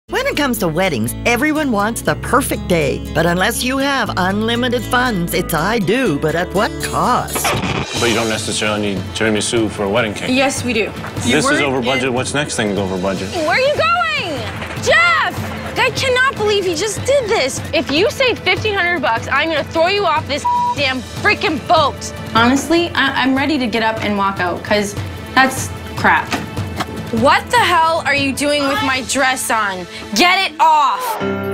When it comes to weddings, everyone wants the perfect day. But unless you have unlimited funds, it's I do, but at what cost? But you don't necessarily need tiramisu for a wedding cake. Yes, we do. This is over budget. What's next thing is over budget? Where are you going? Jeff! I cannot believe he just did this. If you say $1,500, I'm gonna throw you off this damn freaking boat. Honestly, I'm ready to get up and walk out, because that's crap. What the hell are you doing with my dress on? Get it off!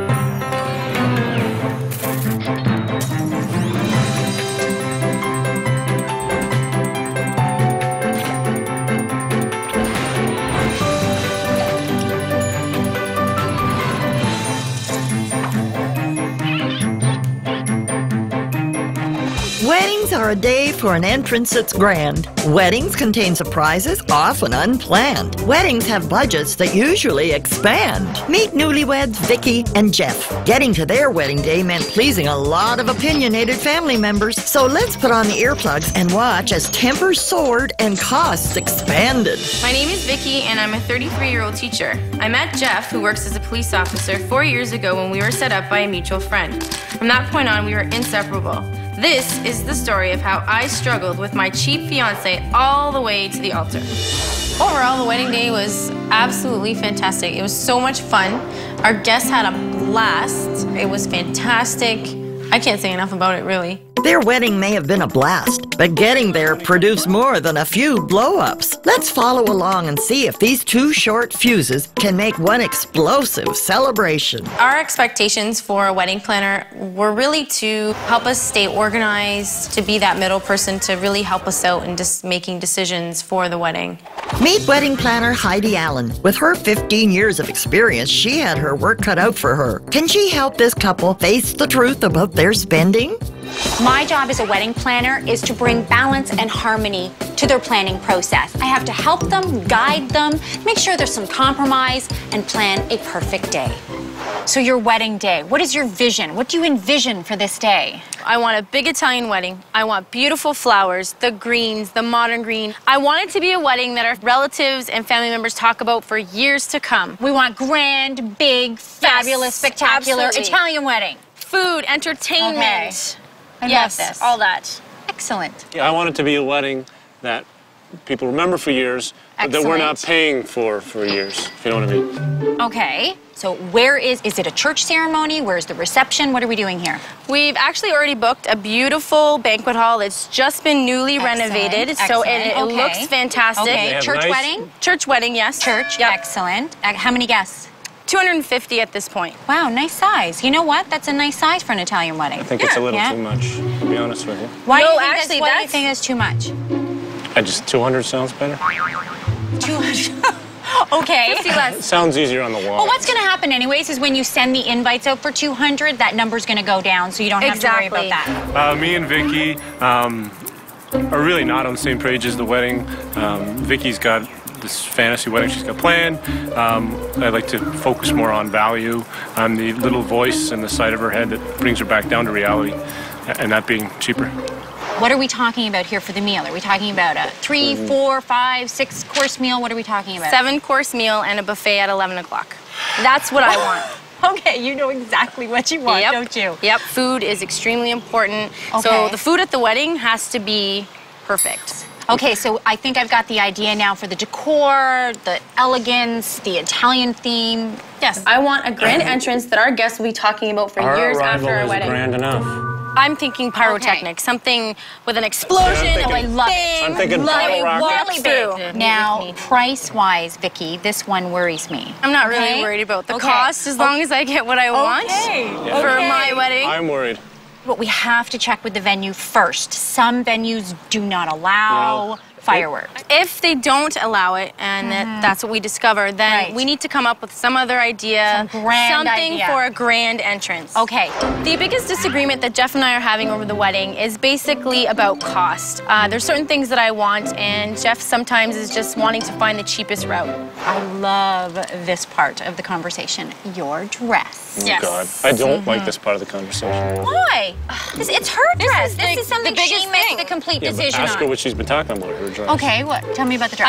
Weddings are a day for an entrance that's grand. Weddings contain surprises, often unplanned. Weddings have budgets that usually expand. Meet newlyweds Vicki and Jeff. Getting to their wedding day meant pleasing a lot of opinionated family members. So let's put on the earplugs and watch as tempers soared and costs expanded. My name is Vicki, and I'm a 33-year-old teacher. I met Jeff, who works as a police officer, 4 years ago when we were set up by a mutual friend. From that point on, we were inseparable. This is the story of how I struggled with my cheap fiancé all the way to the altar. Overall, the wedding day was absolutely fantastic. It was so much fun. Our guests had a blast. It was fantastic. I can't say enough about it, really. Their wedding may have been a blast, but getting there produced more than a few blow-ups. Let's follow along and see if these two short fuses can make one explosive celebration. Our expectations for a wedding planner were really to help us stay organized, to be that middle person to really help us out in just making decisions for the wedding. Meet wedding planner Heidi Allen. With her 15 years of experience, she had her work cut out for her. Can she help this couple face the truth about their spending? My job as a wedding planner is to bring balance and harmony to their planning process. I have to help them, guide them, make sure there's some compromise, and plan a perfect day. So your wedding day, what is your vision? What do you envision for this day? I want a big Italian wedding. I want beautiful flowers, the greens, the modern green. I want it to be a wedding that our relatives and family members talk about for years to come. We want grand, big, fabulous, spectacular absolutely. Italian wedding. Food, entertainment. Okay. I yes, love this. all that. Excellent. Yeah, I want it to be a wedding that people remember for years, but that we're not paying for years, if you know what I mean. Okay. So where is it a church ceremony? Where's the reception? What are we doing here? We've actually already booked a beautiful banquet hall. It's just been newly renovated, so it looks fantastic. Okay, church wedding? Church wedding, yes. Church, yep. Excellent. How many guests? 250 at this point. Wow, nice size. You know what? That's a nice size for an Italian wedding. I think it's a little too much, to be honest with you. Why no, do you think actually, why do you think that's too much? 200 sounds better. 200. Okay. 50 less. It sounds easier on the wall. Well, what's going to happen anyways is when you send the invites out for 200, that number's going to go down, so you don't have to worry about that. Me and Vicki are really not on the same page as the wedding. Vicki's got this fantasy wedding she's got planned. I'd like to focus more on value, on the little voice in the side of her head that brings her back down to reality, and that being cheaper. What are we talking about here for the meal? Are we talking about a 3, 4, 5, 6 course meal? What are we talking about? 7-course meal and a buffet at 11 o'clock. That's what I want. Okay, you know exactly what you want, don't you? Yep, food is extremely important. Okay. So the food at the wedding has to be perfect. Okay, so I think I've got the idea now for the decor, the elegance, the Italian theme. Yes, I want a grand entrance that our guests will be talking about for years after our wedding. Grand enough. I'm thinking pyrotechnic, something with an explosion. Oh, I love it. I'm thinking bottle rocket. Really big. Now, price-wise, Vicki, this one worries me. I'm not really worried about the cost as long as I get what I want for my wedding. I'm worried. But we have to check with the venue first. Some venues do not allow fireworks. If they don't allow it, and that's what we discover, then we need to come up with some other idea, something for a grand entrance. Okay. The biggest disagreement that Jeff and I are having over the wedding is basically about cost. There's certain things that I want, and Jeff sometimes is just wanting to find the cheapest route. I love this part of the conversation, your dress. Oh, God. I don't like this part of the conversation. Why? It's her dress. This is something the she biggest makes thing. the complete Yeah, decision but ask her on. what she's been talking about, her dress. Okay, what? Tell me about the dress.